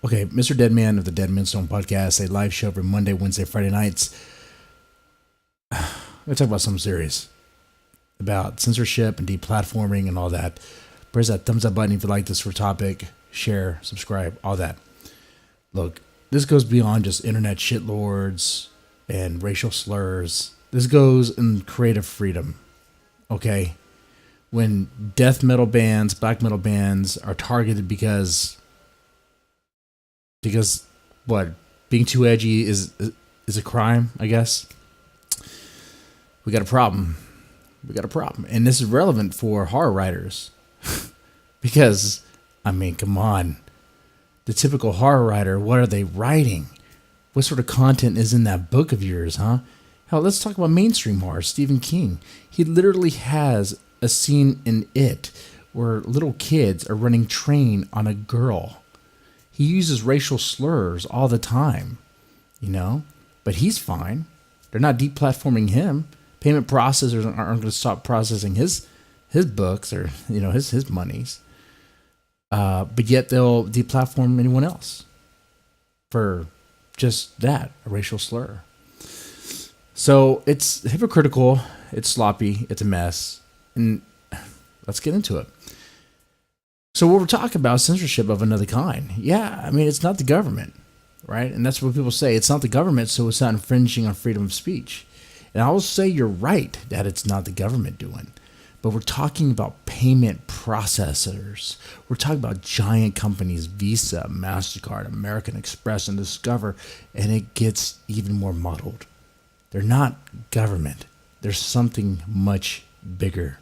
Okay, Mr. Deadman of the Dead Man Stone podcast, a live show every Monday, Wednesday, Friday nights. I'm going to talk about something serious about censorship and deplatforming and all that. Press that thumbs up button if you like this for topic, share, subscribe, all that. Look, this goes beyond just internet shitlords and racial slurs. This goes in creative freedom, okay? When death metal bands, black metal bands are targeted because what, being too edgy is a crime, I guess. We got a problem. And this is relevant for horror writers. Because, I mean, come on. The typical horror writer, what are they writing? What sort of content is in that book of yours, huh? Hell, let's talk about mainstream horror. Stephen King. He literally has a scene in It where little kids are running train on a girl. He uses racial slurs all the time, you know? But he's fine. They're not deplatforming him. Payment processors aren't going to stop processing his books or, you know, his monies. But yet they'll deplatform anyone else for just that, a racial slur. So it's hypocritical, it's sloppy, it's a mess, and let's get into it. So what we're talking about is censorship of another kind. Yeah, I mean, it's not the government, right? And that's what people say. It's not the government, so it's not infringing on freedom of speech. And I will say you're right that it's not the government doing. But we're talking about payment processors. We're talking about giant companies, Visa, MasterCard, American Express, and Discover, and it gets even more muddled. They're not government. They're something much bigger.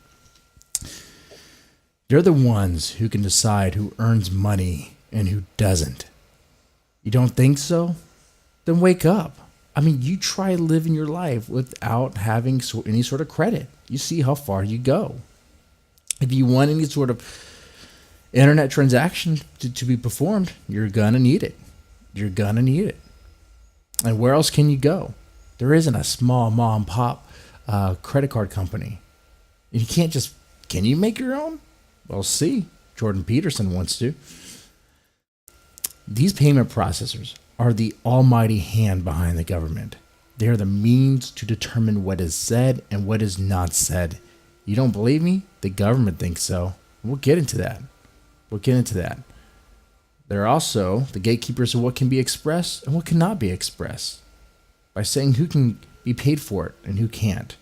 They're the ones who can decide who earns money and who doesn't. You don't think so? Then wake up. I mean, you try living your life without having any sort of credit. You see how far you go. If you want any sort of internet transaction to be performed, you're going to need it. You're going to need it. And where else can you go? There isn't a small mom and pop credit card company. You can't just, can you make your own? Well, see, Jordan Peterson wants to. These payment processors are the almighty hand behind the government. They are the means to determine what is said and what is not said. You don't believe me? The government thinks so. We'll get into that. They're also the gatekeepers of what can be expressed and what cannot be expressed by saying who can be paid for it and who can't.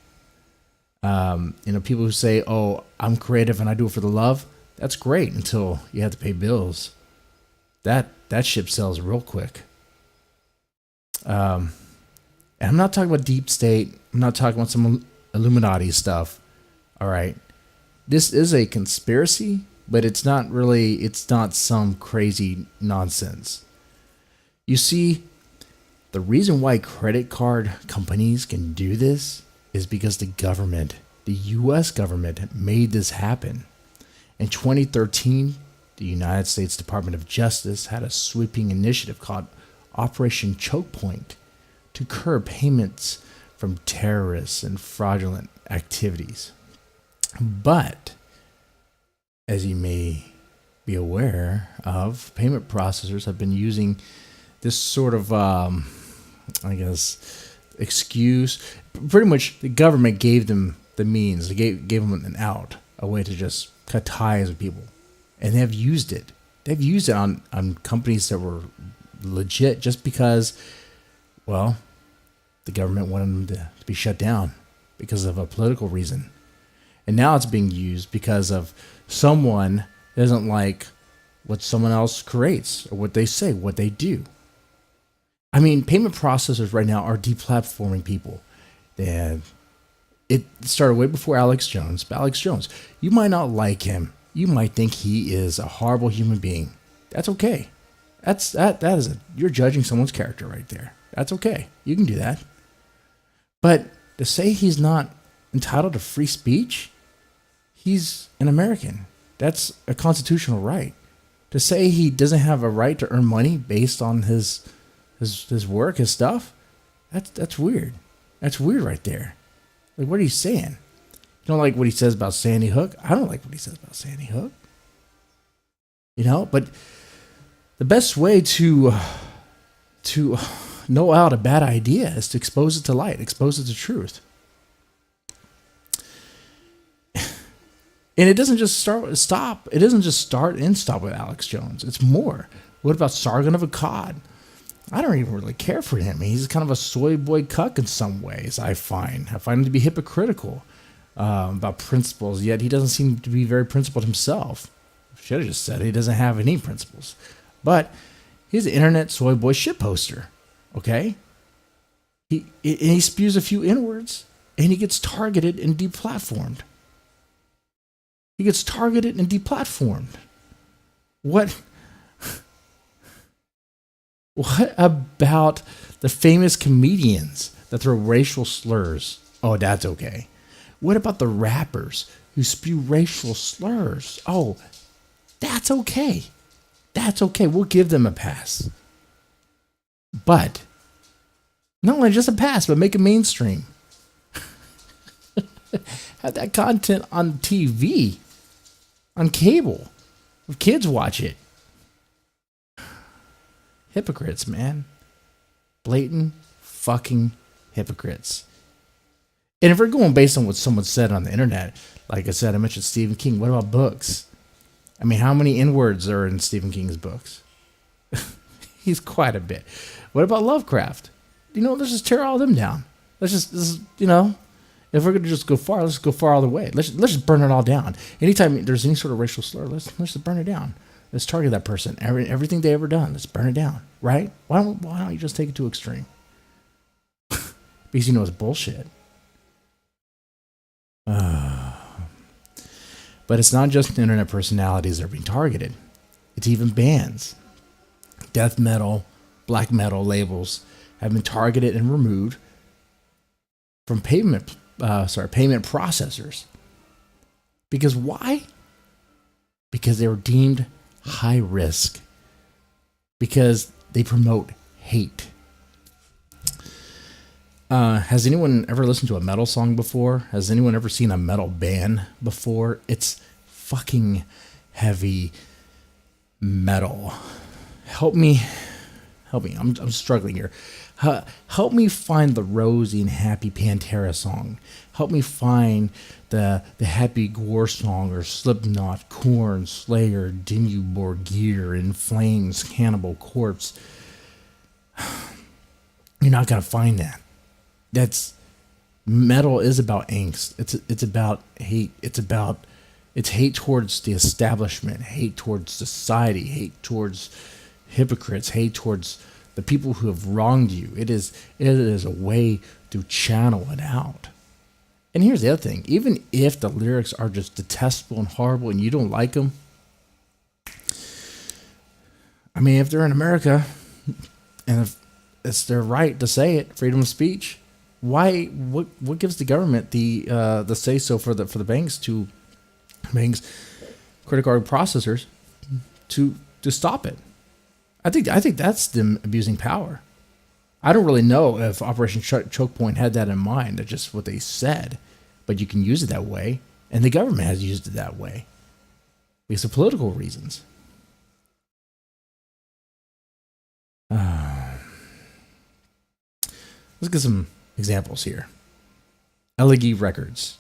People who say, oh, I'm creative and I do it for the love. That's great until you have to pay bills. That ship sells real quick. And I'm not talking about deep state. I'm not talking about some Illuminati stuff. All right. This is a conspiracy, but it's not some crazy nonsense. You see, the reason why credit card companies can do this is because the government, the U.S. government, made this happen. In 2013, the United States Department of Justice had a sweeping initiative called Operation Choke Point to curb payments from terrorists and fraudulent activities. But, as you may be aware of, payment processors have been using this sort of, excuse. Pretty much the government gave them the means. They gave them an out, a way to just cut ties with people. And they have used it. They've used it on companies that were legit just because, well, the government wanted them to be shut down because of a political reason. And now it's being used because of someone doesn't like what someone else creates or what they say, what they do. I mean, payment processors right now are deplatforming people. And it started way before Alex Jones. But Alex Jones, you might not like him. You might think he is a horrible human being. That's okay. You're judging someone's character right there. That's okay. You can do that. But to say he's not entitled to free speech, he's an American. That's a constitutional right. To say he doesn't have a right to earn money based on his work, his stuff, that's weird. That's weird right there. Like, what are you saying? You don't like what he says about Sandy Hook? I don't like what he says about Sandy Hook. But the The best way to know out a bad idea is to expose it to light, expose it to truth. And it doesn't just stop. It doesn't just start and stop with Alex Jones. It's more. What about Sargon of Akkad? I don't even really care for him. He's kind of a soy boy cuck in some ways, I find. I find him to be hypocritical about principles, yet he doesn't seem to be very principled himself. Should have just said he doesn't have any principles. But he's an internet soy boy shit poster, okay? He spews a few N-words, and he gets targeted and deplatformed. He gets targeted and deplatformed. What about the famous comedians that throw racial slurs? Oh, that's okay. What about the rappers who spew racial slurs? Oh, that's okay. That's okay. We'll give them a pass. But not only just a pass, but make it mainstream. Have that content on TV, on cable. Kids watch it. Hypocrites, man. Blatant fucking hypocrites. And if we're going based on what someone said on the internet, like I said, I mentioned Stephen King. What about books? I mean, how many N-words are in Stephen King's books? He's quite a bit. What about Lovecraft? Let's just tear all of them down. Let's just if we're going to just go far, let's go far all the way. Let's just burn it all down. Anytime there's any sort of racial slur, let's just burn it down. Let's target that person. Everything they ever done, let's burn it down. Right? Why don't you just take it to extreme? Because it's bullshit. But it's not just internet personalities that are being targeted. It's even bands. Death metal, black metal labels have been targeted and removed from payment processors. Because why? Because they were deemed high risk. Because they promote hate. Has anyone ever listened to a metal song before? Has anyone ever seen a metal band before? It's fucking heavy metal. Help me. I'm struggling here. Help me find the Rosie and Happy Pantera song. Help me find the Happy Gore song, or Slipknot, Korn, Slayer, Dimmu Borgir, In Flames, Cannibal Corpse. You're not gonna find that. That's metal is about angst. It's about hate. It's hate towards the establishment, hate towards society, hate towards hypocrites, hate towards the people who have wronged you. It is a way to channel it out. And here's the other thing. Even if the lyrics are just detestable and horrible and you don't like them, I mean, if they're in America and if it's their right to say it, freedom of speech, why? What gives the government the say so for the banks credit card processors to stop it? I think that's them abusing power. I don't really know if Operation Choke Point had that in mind. That's just what they said, but you can use it that way, and the government has used it that way because of political reasons. Let's get some examples here. Elegy Records,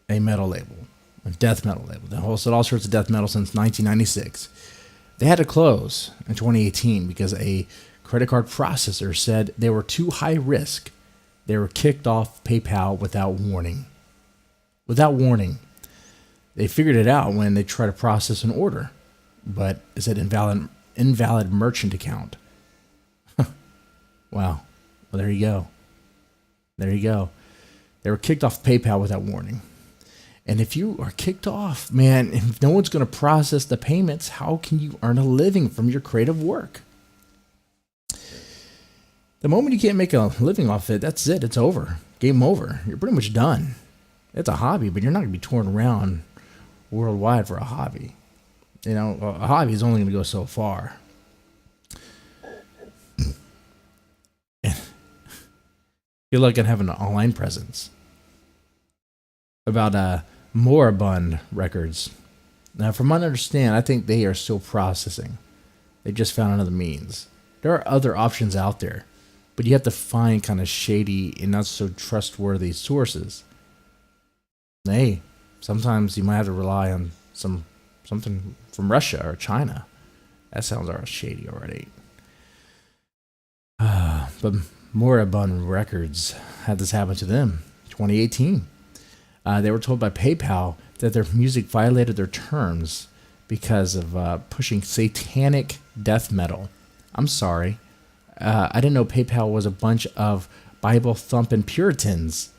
a metal label, a death metal label. They hosted all sorts of death metal since 1996. They had to close in 2018 because a credit card processor said they were too high risk. They were kicked off PayPal without warning. Without warning. They figured it out when they tried to process an order, but it said invalid merchant account. Wow. Well, there you go. There you go. They were kicked off PayPal without warning. And if you are kicked off, man, if no one's going to process the payments, how can you earn a living from your creative work? The moment you can't make a living off it, that's it. It's over. Game over. You're pretty much done. It's a hobby, but you're not going to be touring around worldwide for a hobby. A hobby is only going to go so far. You're looking at having an online presence. About Moribund Records. Now, from what I understand, I think they are still processing. They just found another means. There are other options out there, but you have to find kind of shady and not so trustworthy sources. Hey, sometimes you might have to rely on something from Russia or China. That sounds all shady already. But Moribund Records had this happen to them. 2018. They were told by PayPal that their music violated their terms because of pushing satanic death metal. I'm sorry. I didn't know PayPal was a bunch of Bible-thumping Puritans.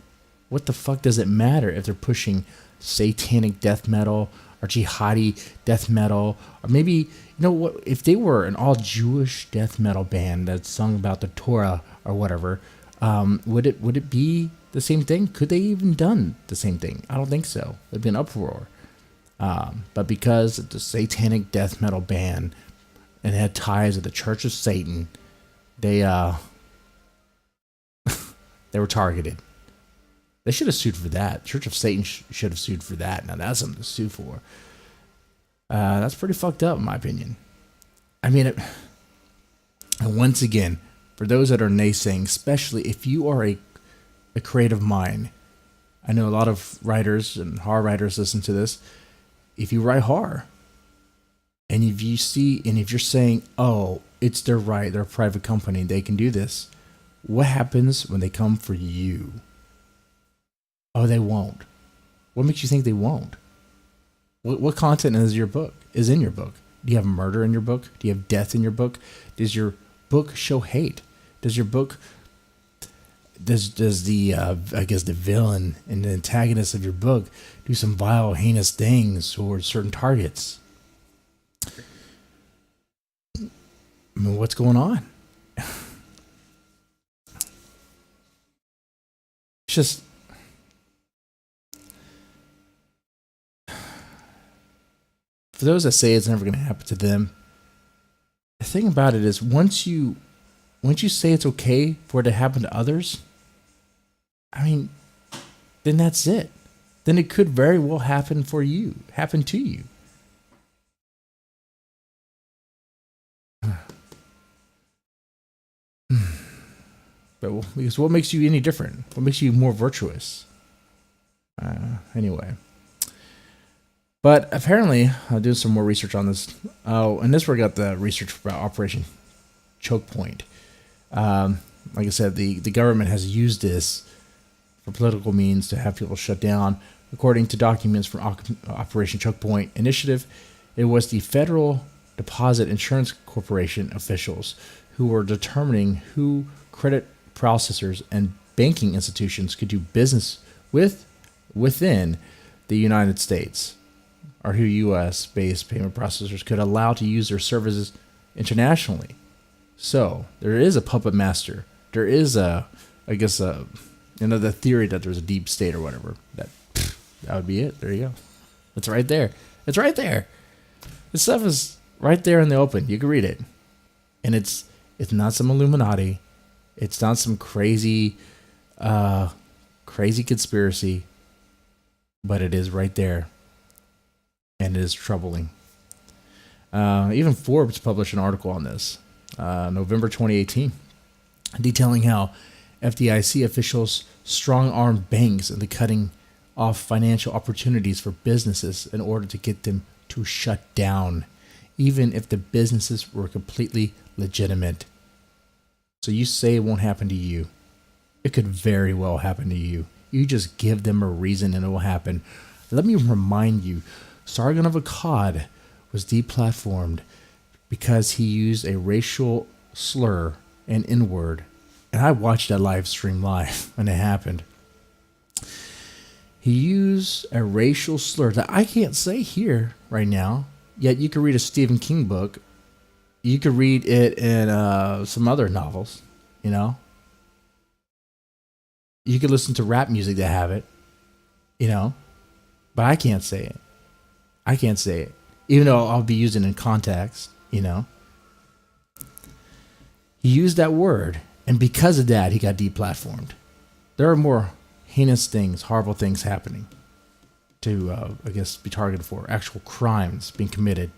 What the fuck does it matter if they're pushing satanic death metal or jihadi death metal? Or maybe, you know what, if they were an all-Jewish death metal band that sung about the Torah or whatever, would it be the same thing? Could they even done the same thing? I don't think so. There'd be an uproar. But because it's a satanic death metal band and had ties to the Church of Satan, they they were targeted. They should have sued for that. Church of Satan should have sued for that. Now that's something to sue for. That's pretty fucked up, in my opinion. I mean, and once again, for those that are naysaying, especially if you are a creative mind, I know a lot of writers and horror writers listen to this. If you write horror, and if you're saying, oh, it's their right, they're a private company, they can do this, what happens when they come for you? Oh, they won't. What makes you think they won't? What content is in your book? Do you have murder in your book? Do you have death in your book? Does your book show hate? Does your book does the I guess the villain and the antagonist of your book do some vile, heinous things towards certain targets? I mean, what's going on? It's just for those that say it's never going to happen to them, the thing about it is once you say it's okay for it to happen to others, I mean, then that's it. Then it could very well happen to you. But because what makes you any different? What makes you more virtuous? Anyway. But apparently, I'll do some more research on this. Oh, and this where I got the research about Operation Choke Point. Like I said, the government has used this for political means to have people shut down. According to documents from Operation Choke Point Initiative, it was the Federal Deposit Insurance Corporation officials who were determining who credit processors and banking institutions could do business within the United States, or who U.S.-based payment processors could allow to use their services internationally. So there is a puppet master. There is the theory that there's a deep state or whatever. That would be it. There you go. It's right there. It's right there. This stuff is right there in the open. You can read it, and it's not some Illuminati. It's not some crazy conspiracy, but it is right there. And it is troubling. Even Forbes published an article on this, November 2018, detailing how FDIC officials strong-armed banks into cutting off financial opportunities for businesses in order to get them to shut down, even if the businesses were completely legitimate. So you say it won't happen to you. It could very well happen to you. You just give them a reason and it will happen. Let me remind you, Sargon of Akkad was deplatformed because he used a racial slur and N-word. And I watched that live stream live when it happened. He used a racial slur that I can't say here right now, yet you could read a Stephen King book. You could read it in some other novels, you know. You could listen to rap music that have it, you know. But I can't say it. I can't say it. Even though I'll be using it in context, you know. He used that word, and because of that, he got deplatformed. There are more heinous things, horrible things happening to, be targeted for. Actual crimes being committed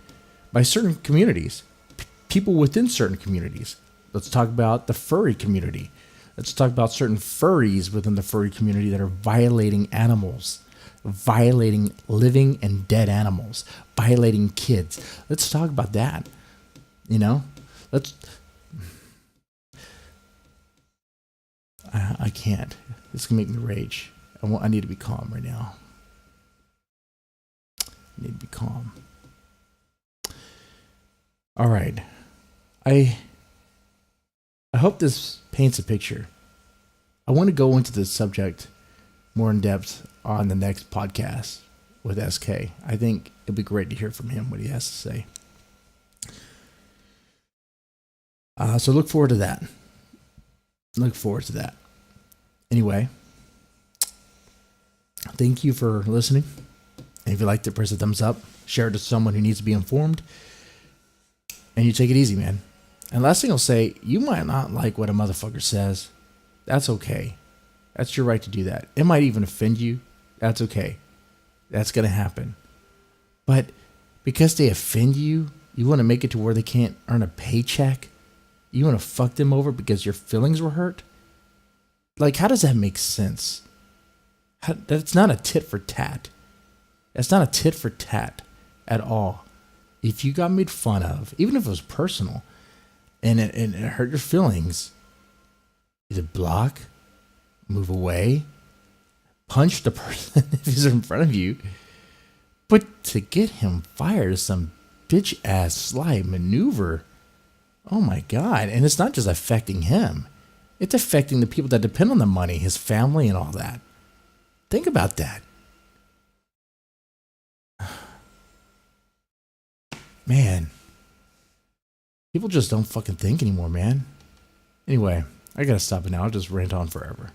by certain communities. people within certain communities. Let's talk about the furry community. Let's talk about certain furries within the furry community that are violating animals, violating living and dead animals, violating kids. Let's talk about that. You know, I can't. It's gonna make me rage. I need to be calm right now. I need to be calm. All right. I hope this paints a picture. I want to go into this subject more in depth on the next podcast with SK. I think it'd be great to hear from him what he has to say. So look forward to that. Look forward to that. Anyway, thank you for listening. And if you liked it, press a thumbs up. Share it to someone who needs to be informed. And you take it easy, man. And last thing I'll say, you might not like what a motherfucker says. That's okay. That's your right to do that. It might even offend you. That's okay. That's going to happen. But because they offend you, you want to make it to where they can't earn a paycheck? You want to fuck them over because your feelings were hurt? Like, how does that make sense? That's not a tit for tat. That's not a tit for tat at all. If you got made fun of, even if it was personal, and it hurt your feelings, either block, move away, punch the person if he's in front of you. But to get him fired is some bitch ass slide maneuver. Oh my God. And it's not just affecting him. It's affecting the people that depend on the money, his family and all that. Think about that. Man. People just don't fucking think anymore, man. Anyway, I gotta stop it now. I'll just rant on forever.